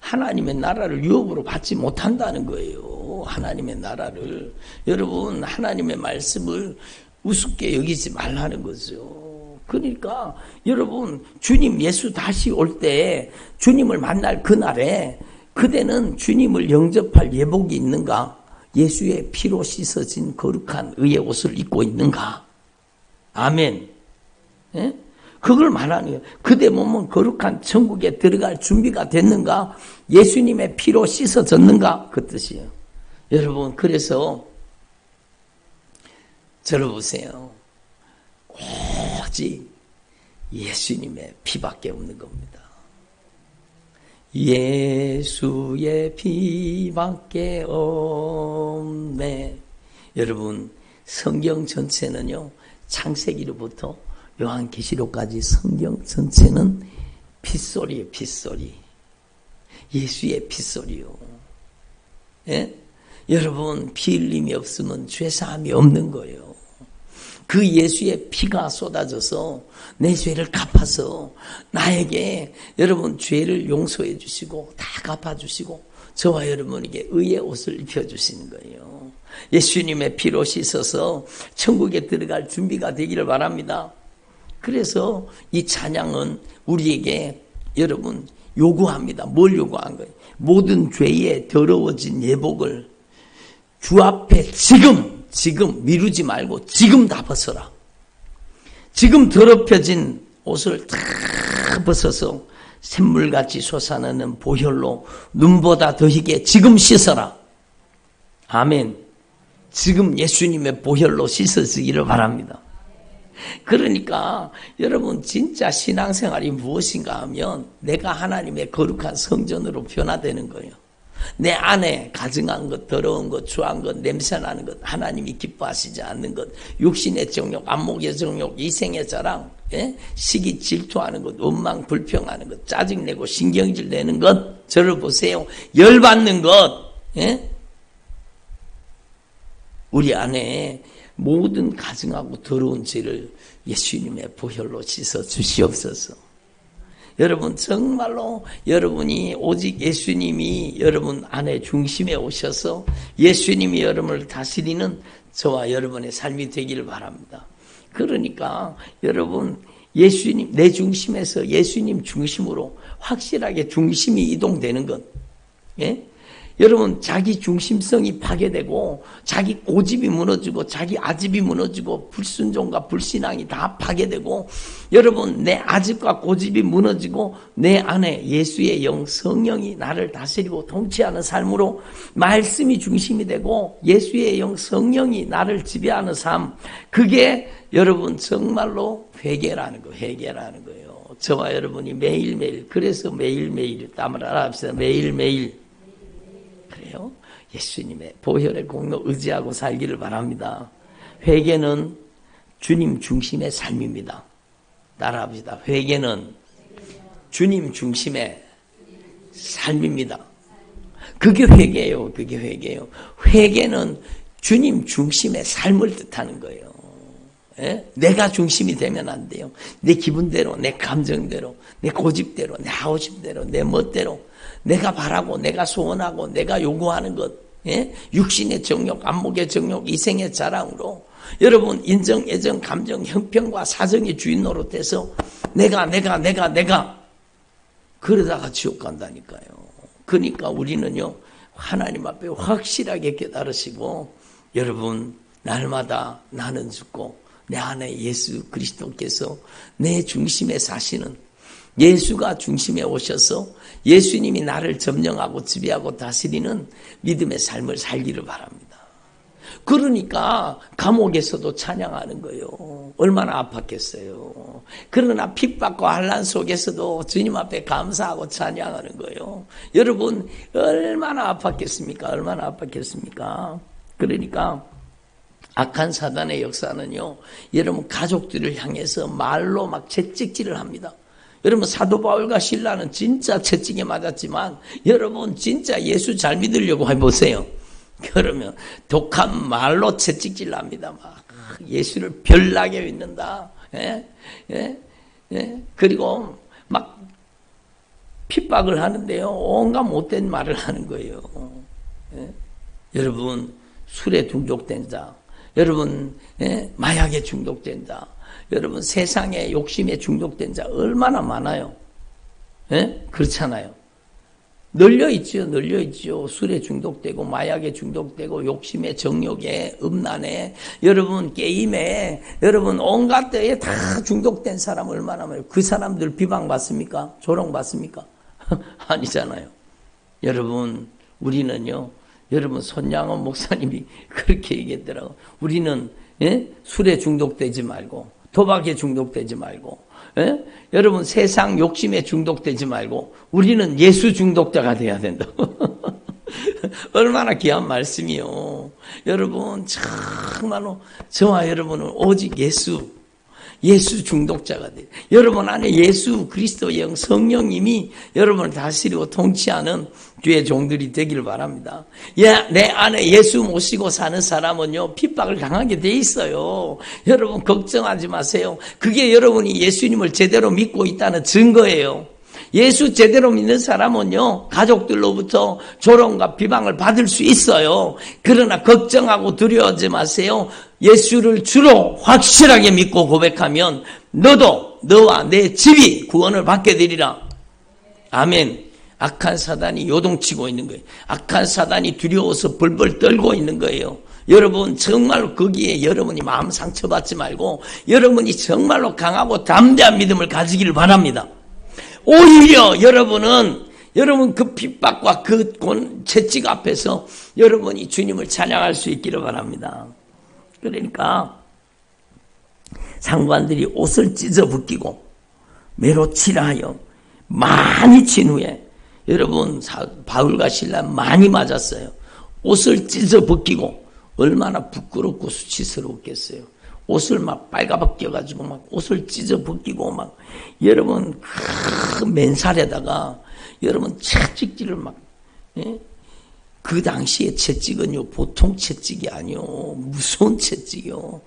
하나님의 나라를 유업으로 받지 못한다는 거예요. 하나님의 나라를. 여러분 하나님의 말씀을 우습게 여기지 말라는 거죠. 그러니까 여러분 주님 예수 다시 올 때 주님을 만날 그날에 그대는 주님을 영접할 예복이 있는가? 예수의 피로 씻어진 거룩한 의의 옷을 입고 있는가? 아멘. 그걸 말하는 거예요. 그대 몸은 거룩한 천국에 들어갈 준비가 됐는가? 예수님의 피로 씻어졌는가? 그 뜻이에요. 여러분 그래서 저를 보세요. 오직 예수님의 피밖에 없는 겁니다. 예수의 피밖에 없네. 여러분 성경 전체는요, 창세기로부터 요한계시록까지 성경 전체는 핏소리예요. 핏소리. 예수의 핏소리요. 여러분 피 흘림이 없으면 죄사함이 없는 거예요. 그 예수의 피가 쏟아져서 내 죄를 갚아서 나에게 여러분 죄를 용서해 주시고 다 갚아주시고 저와 여러분에게 의의 옷을 입혀주시는 거예요. 예수님의 피로 씻어서 천국에 들어갈 준비가 되기를 바랍니다. 그래서 이 찬양은 우리에게 여러분 요구합니다. 뭘 요구한 거예요? 모든 죄에 더러워진 예복을 주 앞에 지금 미루지 말고 지금 다 벗어라. 지금 더럽혀진 옷을 다 벗어서 샘물같이 솟아나는 보혈로 눈보다 더 희게 지금 씻어라. 아멘. 지금 예수님의 보혈로 씻어지기를 바랍니다. 그러니까 여러분 진짜 신앙생활이 무엇인가 하면 내가 하나님의 거룩한 성전으로 변화되는 거예요. 내 안에 가증한 것, 더러운 것, 추한 것, 냄새나는 것, 하나님이 기뻐하시지 않는 것, 육신의 정욕, 안목의 정욕, 이생의 자랑, 시기 질투하는 것, 원망 불평하는 것, 짜증내고 신경질 내는 것, 저를 보세요. 열받는 것, 우리 안에 모든 가증하고 더러운 죄를 예수님의 보혈로 씻어 주시옵소서. 여러분 정말로 여러분이 오직 예수님이 여러분 안에 중심에 오셔서 예수님이 여러분을 다스리는 저와 여러분의 삶이 되기를 바랍니다. 그러니까 여러분 예수님 내 중심에서 예수님 중심으로 확실하게 중심이 이동되는 것. 예? 여러분 자기 중심성이 파괴되고 자기 고집이 무너지고 자기 아집이 무너지고 불순종과 불신앙이 다 파괴되고 여러분 내 아집과 고집이 무너지고 내 안에 예수의 영 성령이 나를 다스리고 통치하는 삶으로 말씀이 중심이 되고 예수의 영 성령이 나를 지배하는 삶, 그게 여러분 정말로 회개라는 거예요. 저와 여러분이 매일매일, 그래서 매일매일 땀을 알아봅시다. 매일매일 그래요. 예수님의 보혈의 공로 의지하고 살기를 바랍니다. 회개는 주님 중심의 삶입니다. 따라합시다. 회개는 주님 중심의 삶입니다. 그게 회개예요. 그게 회개예요. 회개는 주님 중심의 삶을 뜻하는 거예요. 예? 내가 중심이 되면 안 돼요. 내 기분대로, 내 감정대로, 내 고집대로, 내 하고 싶대로, 내 멋대로 내가 바라고 내가 소원하고 내가 요구하는 것, 예? 육신의 정욕, 안목의 정욕, 이생의 자랑으로 여러분 인정, 애정, 감정, 형편과 사정의 주인 노릇해서 내가 그러다가 지옥 간다니까요. 그러니까 우리는요 하나님 앞에 확실하게 깨달으시고 여러분 날마다 나는 죽고 내 안에 예수 그리스도께서 내 중심에 사시는, 예수가 중심에 오셔서 예수님이 나를 점령하고 지배하고 다스리는 믿음의 삶을 살기를 바랍니다. 그러니까 감옥에서도 찬양하는 거예요. 얼마나 아팠겠어요. 그러나 핍박과 환난 속에서도 주님 앞에 감사하고 찬양하는 거예요. 여러분 얼마나 아팠겠습니까? 얼마나 아팠겠습니까? 그러니까 악한 사단의 역사는요, 여러분 가족들을 향해서 말로 막 채찍질을 합니다. 여러분 사도 바울과 실라는 진짜 채찍에 맞았지만 여러분 진짜 예수 잘 믿으려고 해보세요. 그러면 독한 말로 채찍질 합니다. 막 예수를 별나게 믿는다. 예? 예? 예? 그리고 막 핍박을 하는데요, 온갖 못된 말을 하는 거예요. 예? 여러분 술에 중독된 자, 여러분 마약에 중독된 자, 여러분 세상의 욕심에 중독된 자 얼마나 많아요. 그렇잖아요. 널려있죠. 술에 중독되고 마약에 중독되고 욕심에 정욕에 음란에 여러분 게임에 여러분 온갖 데에 다 중독된 사람 얼마나 많아요. 그 사람들 비방받습니까? 조롱받습니까? 아니잖아요. 여러분 우리는요, 여러분 손양원 목사님이 그렇게 얘기했더라고. 우리는 술에 중독되지 말고 도박에 중독되지 말고 여러분 세상 욕심에 중독되지 말고 우리는 예수 중독자가 돼야 된다고. 얼마나 귀한 말씀이요. 여러분 정말로 저와 여러분은 오직 예수 중독자가 돼요. 여러분 안에 예수 그리스도의 영 성령님이 여러분을 다스리고 통치하는 주의 종들이 되기를 바랍니다. 내 안에 예수 모시고 사는 사람은요 핍박을 당하게 돼 있어요. 여러분 걱정하지 마세요. 그게 여러분이 예수님을 제대로 믿고 있다는 증거예요. 예수 제대로 믿는 사람은요 가족들로부터 조롱과 비방을 받을 수 있어요. 그러나 걱정하고 두려워하지 마세요. 예수를 주로 확실하게 믿고 고백하면 너도 너와 내 집이 구원을 받게 되리라. 아멘. 악한 사단이 요동치고 있는 거예요. 악한 사단이 두려워서 벌벌 떨고 있는 거예요. 여러분 정말로 거기에 여러분이 마음 상처받지 말고 여러분이 정말로 강하고 담대한 믿음을 가지기를 바랍니다. 오히려 여러분 그 핍박과 그 채찍 앞에서 여러분이 주님을 찬양할 수 있기를 바랍니다. 그러니까 상관들이 옷을 찢어 벗기고 매로 치라하여 많이 친 후에 여러분 바울과 실라 많이 맞았어요. 옷을 찢어 벗기고 얼마나 부끄럽고 수치스러웠겠어요. 옷을 막 빨가벗겨 가지고 막 옷을 찢어 벗기고 막 여러분 그 맨살에다가 여러분 채찍질을 막 그 당시에 채찍은요, 보통 채찍이 아니요. 무서운 채찍이요.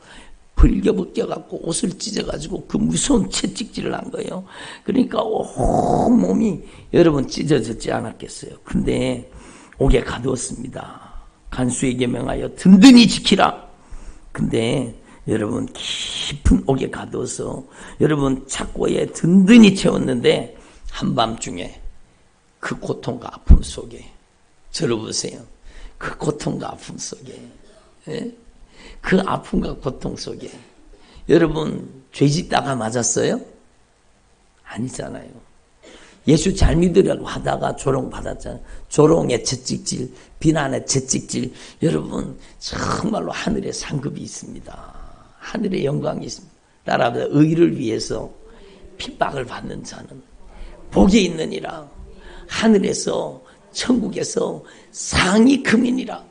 벌겨벗겨갖고 옷을 찢어가지고 그 무서운 채찍질을 한 거예요. 그러니까 온 몸이 여러분 찢어졌지 않았겠어요. 근데 옥에 가두었습니다. 간수에게 명하여 든든히 지키라. 근데 여러분 깊은 옥에 가두어서 여러분 착고에 든든히 채웠는데 한밤중에 그 고통과 아픔 속에 저를 보세요. 그 고통과 아픔 속에 그 아픔과 고통 속에 여러분 죄짓다가 맞았어요? 아니잖아요. 예수 잘 믿으려고 하다가 조롱받았잖아요. 조롱의 채찍질, 비난의 채찍질. 여러분 정말로 하늘의 상급이 있습니다. 하늘의 영광이 있습니다. 따라서 의를 위해서 핍박을 받는 자는 복이 있느니라. 하늘에서 천국에서 상이 금이니라.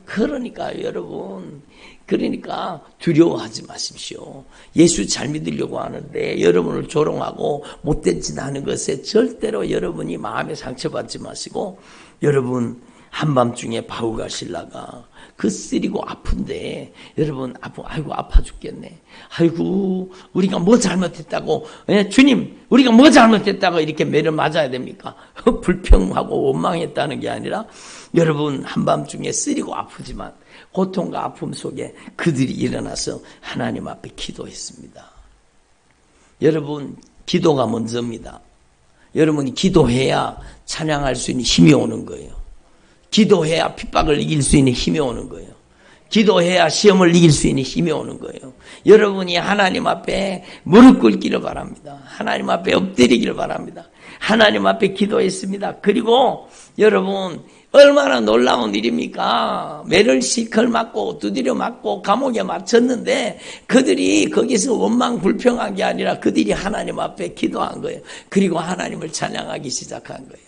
그러니까 여러분, 그러니까 두려워하지 마십시오. 예수 잘 믿으려고 하는데 여러분을 조롱하고 못된 짓 하는 것에 절대로 여러분이 마음에 상처받지 마시고, 여러분 한밤중에 바울과 실라가 그 쓰리고 아픈데 여러분 아이고 아파 죽겠네. 아이고 우리가 뭐 잘못했다고, 주님 우리가 뭐 잘못했다고 이렇게 매를 맞아야 됩니까? 불평하고 원망했다는 게 아니라 여러분 한밤중에 쓰리고 아프지만 고통과 아픔 속에 그들이 일어나서 하나님 앞에 기도했습니다. 여러분 기도가 먼저입니다. 여러분이 기도해야 찬양할 수 있는 힘이 오는 거예요. 기도해야 핍박을 이길 수 있는 힘이 오는 거예요. 기도해야 시험을 이길 수 있는 힘이 오는 거예요. 여러분이 하나님 앞에 무릎 꿇기를 바랍니다. 하나님 앞에 엎드리기를 바랍니다. 하나님 앞에 기도했습니다. 그리고 여러분 얼마나 놀라운 일입니까? 매를 실컷 맞고 두드려 맞고 감옥에 맞췄는데 그들이 거기서 원망 불평한 게 아니라 그들이 하나님 앞에 기도한 거예요. 그리고 하나님을 찬양하기 시작한 거예요.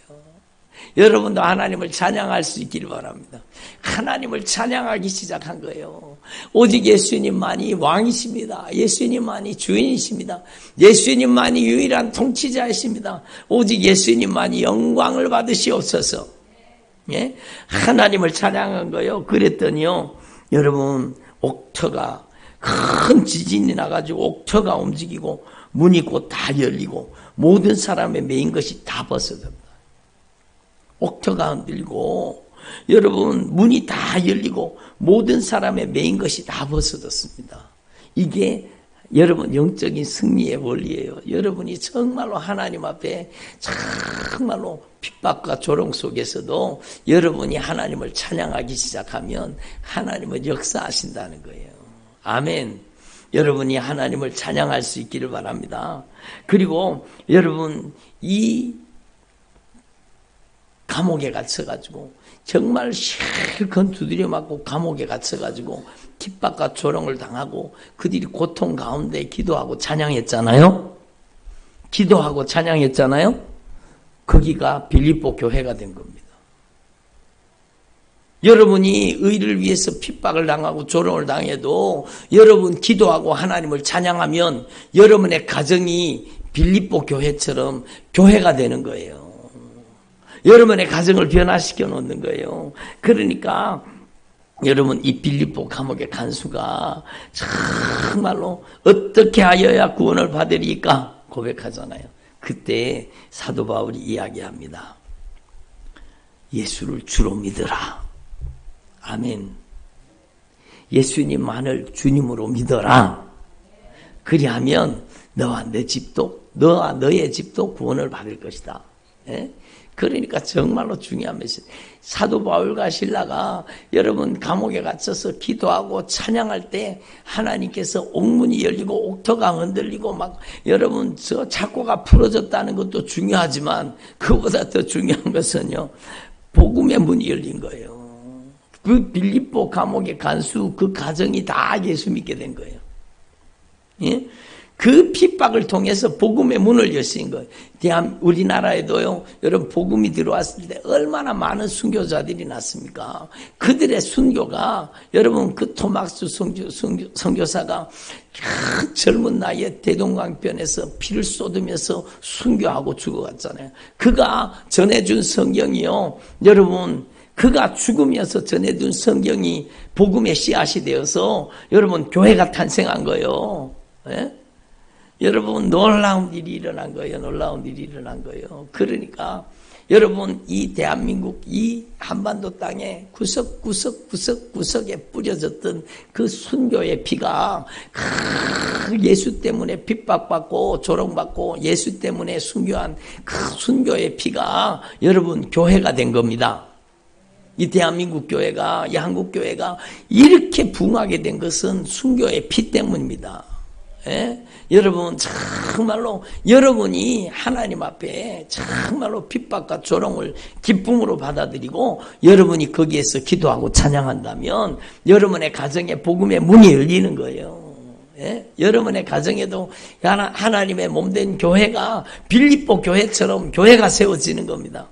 여러분도 하나님을 찬양할 수 있기를 바랍니다. 하나님을 찬양하기 시작한 거예요. 오직 예수님만이 왕이십니다. 예수님만이 주인이십니다. 예수님만이 유일한 통치자이십니다. 오직 예수님만이 영광을 받으시옵소서. 예? 하나님을 찬양한 거예요. 그랬더니요, 여러분 옥터가 큰 지진이 나가지고 옥터가 움직이고 문이 곧 다 열리고 모든 사람의 메인 것이 다 벗어집니다. 옥터가 흔들리고 여러분 문이 다 열리고 모든 사람의 메인 것이 다 벗어졌습니다. 이게 여러분 영적인 승리의 원리예요. 여러분이 정말로 하나님 앞에 정말로 핍박과 조롱 속에서도 여러분이 하나님을 찬양하기 시작하면 하나님은 역사하신다는 거예요. 아멘. 여러분이 하나님을 찬양할 수 있기를 바랍니다. 그리고 여러분 이 감옥에 갇혀가지고 정말 실컷 두드려 맞고 감옥에 갇혀가지고 핍박과 조롱을 당하고 그들이 고통 가운데 기도하고 찬양했잖아요. 기도하고 찬양했잖아요. 거기가 빌립보 교회가 된 겁니다. 여러분이 의를 위해서 핍박을 당하고 조롱을 당해도 여러분 기도하고 하나님을 찬양하면 여러분의 가정이 빌립보 교회처럼 교회가 되는 거예요. 여러분의 가정을 변화시켜 놓는 거예요. 그러니까 여러분 이 빌립보 감옥의 간수가 정말로 어떻게 하여야 구원을 받으리까 고백하잖아요. 그때 사도 바울이 이야기합니다. 예수를 주로 믿어라. 아멘. 예수님만을 주님으로 믿어라. 그리하면 너와 너의 집도 구원을 받을 것이다. 예? 그러니까 정말로 중요한 메시지. 사도 바울과 실라가 여러분 감옥에 갇혀서 기도하고 찬양할 때 하나님께서 옥문이 열리고 옥터가 흔들리고 막 여러분 저 착고가 풀어졌다는 것도 중요하지만 그보다 더 중요한 것은요, 복음의 문이 열린 거예요. 그 빌립보 감옥의 간수 그 가정이 다 예수 믿게 된 거예요. 예? 그 핍박을 통해서 복음의 문을 여신 거예요. 우리나라에도요, 여러분 복음이 들어왔을 때 얼마나 많은 순교자들이 났습니까? 그들의 순교가 여러분 그 토막스 선교사가 젊은 나이에 대동강변에서 피를 쏟으면서 순교하고 죽어갔잖아요. 그가 전해준 성경이요, 여러분 그가 죽으면서 전해둔 성경이 복음의 씨앗이 되어서 여러분 교회가 탄생한 거예요. 예? 여러분 놀라운 일이 일어난 거예요. 놀라운 일이 일어난 거예요. 그러니까 여러분 이 대한민국 이 한반도 땅에 구석구석에 뿌려졌던 그 순교의 피가 예수 때문에 핍박받고 조롱받고 예수 때문에 순교한 그 순교의 피가 여러분 교회가 된 겁니다. 이 대한민국 교회가 이 한국 교회가 이렇게 부흥하게 된 것은 순교의 피 때문입니다. 예? 여러분 정말로 여러분이 하나님 앞에 정말로 핍박과 조롱을 기쁨으로 받아들이고 여러분이 거기에서 기도하고 찬양한다면 여러분의 가정에 복음의 문이 열리는 거예요. 예? 여러분의 가정에도 하나님의 몸된 교회가 빌립보 교회처럼 교회가 세워지는 겁니다.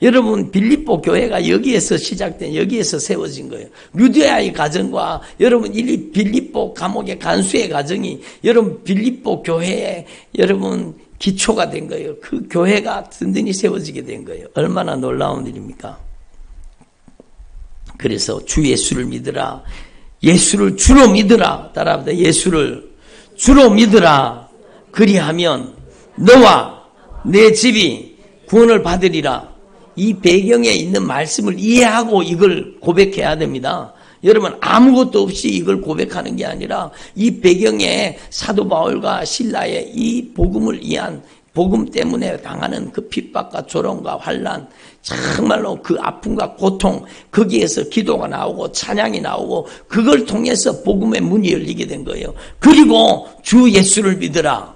여러분 빌립보 교회가 여기에서 시작된 여기에서 세워진 거예요. 루디아의 가정과 여러분 이 빌립보 감옥의 간수의 가정이 여러분 빌립보 교회에 여러분 기초가 된 거예요. 그 교회가 든든히 세워지게 된 거예요. 얼마나 놀라운 일입니까? 그래서 주 예수를 믿으라. 예수를 주로 믿으라. 따라합니다. 예수를 주로 믿으라. 그리하면 너와 내 집이 구원을 받으리라. 이 배경에 있는 말씀을 이해하고 이걸 고백해야 됩니다. 여러분 아무것도 없이 이걸 고백하는 게 아니라 이 배경에 사도 바울과 실라의 이 복음을 이해한 복음 때문에 당하는 그 핍박과 조롱과 환난 정말로 그 아픔과 고통 거기에서 기도가 나오고 찬양이 나오고 그걸 통해서 복음의 문이 열리게 된 거예요. 그리고 주 예수를 믿으라.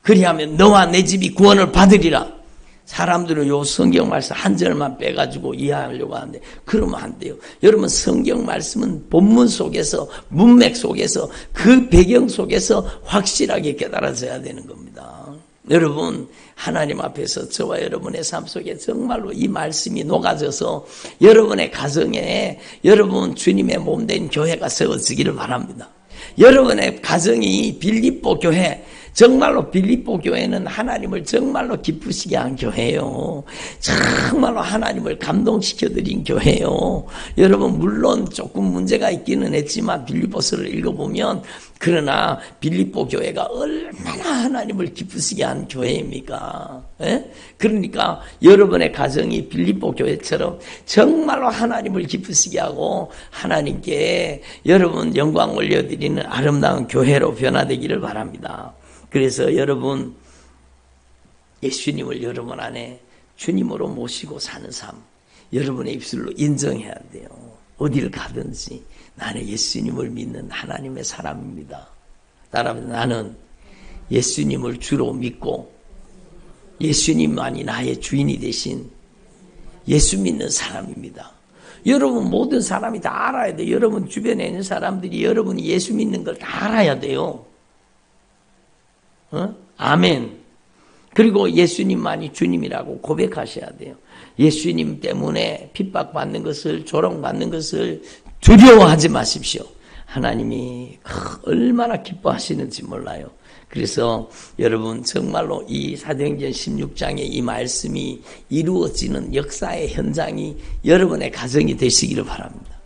그리하면 너와 내 집이 구원을 받으리라. 사람들은 요 성경 말씀 한 절만 빼가지고 이해하려고 하는데 그러면 안 돼요. 여러분 성경 말씀은 본문 속에서 문맥 속에서 그 배경 속에서 확실하게 깨달아져야 되는 겁니다. 여러분 하나님 앞에서 저와 여러분의 삶 속에 정말로 이 말씀이 녹아져서 여러분의 가정에 여러분 주님의 몸된 교회가 세워지기를 바랍니다. 여러분의 가정이 빌립보 교회 정말로 빌립보 교회는 하나님을 정말로 기쁘시게 한 교회예요. 정말로 하나님을 감동시켜드린 교회예요. 여러분 물론 조금 문제가 있기는 했지만 빌립보서를 읽어보면 그러나 빌립보 교회가 얼마나 하나님을 기쁘시게 한 교회입니까? 예? 그러니까 여러분의 가정이 빌립보 교회처럼 정말로 하나님을 기쁘시게 하고 하나님께 여러분 영광 올려드리는 아름다운 교회로 변화되기를 바랍니다. 그래서 여러분 예수님을 여러분 안에 주님으로 모시고 사는 삶 여러분의 입술로 인정해야 돼요. 어디를 가든지 나는 예수님을 믿는 하나님의 사람입니다. 따라서 나는 예수님을 주로 믿고 예수님만이 나의 주인이 되신 예수 믿는 사람입니다. 여러분 모든 사람이 다 알아야 돼요. 여러분 주변에 있는 사람들이 여러분이 예수 믿는 걸 다 알아야 돼요. 아멘. 그리고 예수님만이 주님이라고 고백하셔야 돼요. 예수님 때문에 핍박받는 것을 조롱받는 것을 두려워하지 마십시오. 하나님이 얼마나 기뻐하시는지 몰라요. 그래서 여러분 정말로 이 사도행전 16장의 이 말씀이 이루어지는 역사의 현장이 여러분의 가정이 되시기를 바랍니다.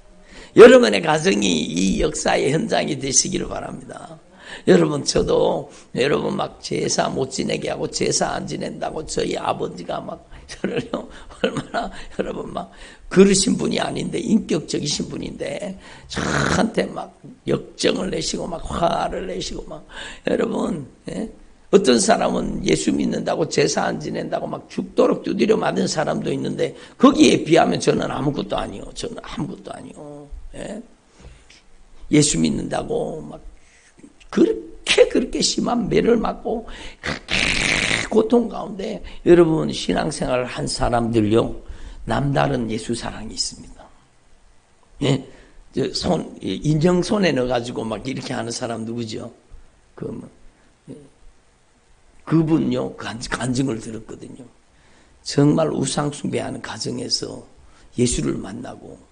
여러분의 가정이 이 역사의 현장이 되시기를 바랍니다. 여러분 저도 여러분 막 제사 못 지내게 하고 제사 안 지낸다고 저희 아버지가 막 저를요 얼마나 여러분 막 그러신 분이 아닌데 인격적이신 분인데 저한테 막 역정을 내시고 막 화를 내시고 막 여러분 예? 어떤 사람은 예수 믿는다고 제사 안 지낸다고 막 죽도록 두드려 맞은 사람도 있는데 거기에 비하면 저는 아무것도 아니요. 저는 아무것도 아니요. 예? 예수 믿는다고 막 그렇게 심한 매를 맞고 그렇게 고통 가운데 여러분 신앙생활을 한 사람들요 남다른 예수 사랑이 있습니다. 예, 인정 손에 넣어가지고 막 이렇게 하는 사람 누구죠? 그분요 간증을 들었거든요. 정말 우상 숭배하는 가정에서 예수를 만나고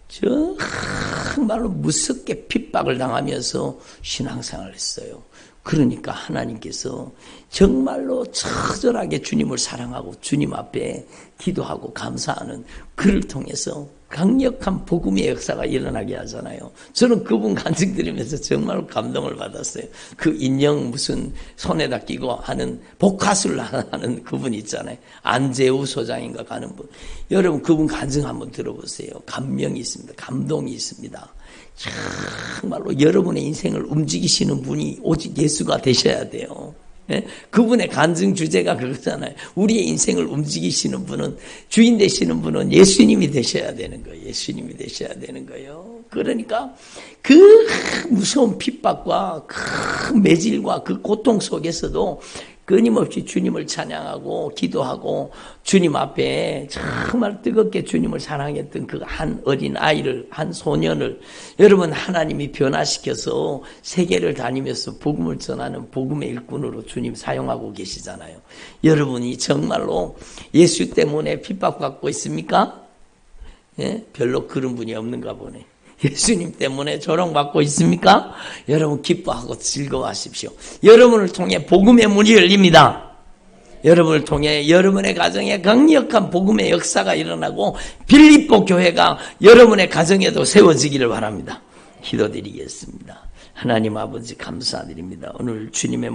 정말로 무섭게 핍박을 당하면서 신앙생활을 했어요. 그러니까 하나님께서 정말로 처절하게 주님을 사랑하고 주님 앞에 기도하고 감사하는 그를 통해서 강력한 복음의 역사가 일어나게 하잖아요. 저는 그분 간증 들으면서 정말 감동을 받았어요. 그 인형 무슨 손에다 끼고 하는 복화술 하는 그분 있잖아요. 안재우 소장인가 가는 분. 여러분 그분 간증 한번 들어보세요. 감명이 있습니다. 감동이 있습니다. 정말로 여러분의 인생을 움직이시는 분이 오직 예수가 되셔야 돼요. 예? 그분의 간증 주제가 그거잖아요. 우리의 인생을 움직이시는 분은, 주인 되시는 분은 예수님이 되셔야 되는 거예요. 예수님이 되셔야 되는 거예요. 그러니까 그 무서운 핍박과 그 매질과 그 고통 속에서도 끊임없이 주님을 찬양하고 기도하고 주님 앞에 정말 뜨겁게 주님을 사랑했던 그 한 어린 아이를, 한 소년을 여러분 하나님이 변화시켜서 세계를 다니면서 복음을 전하는 복음의 일꾼으로 주님 사용하고 계시잖아요. 여러분이 정말로 예수 때문에 핍박받고 있습니까? 예? 별로 그런 분이 없는가 보네. 예수님 때문에 조롱받고 있습니까? 여러분 기뻐하고 즐거워하십시오. 여러분을 통해 복음의 문이 열립니다. 여러분을 통해 여러분의 가정에 강력한 복음의 역사가 일어나고 빌립보 교회가 여러분의 가정에도 세워지기를 바랍니다. 기도드리겠습니다. 하나님 아버지 감사드립니다. 오늘 주님의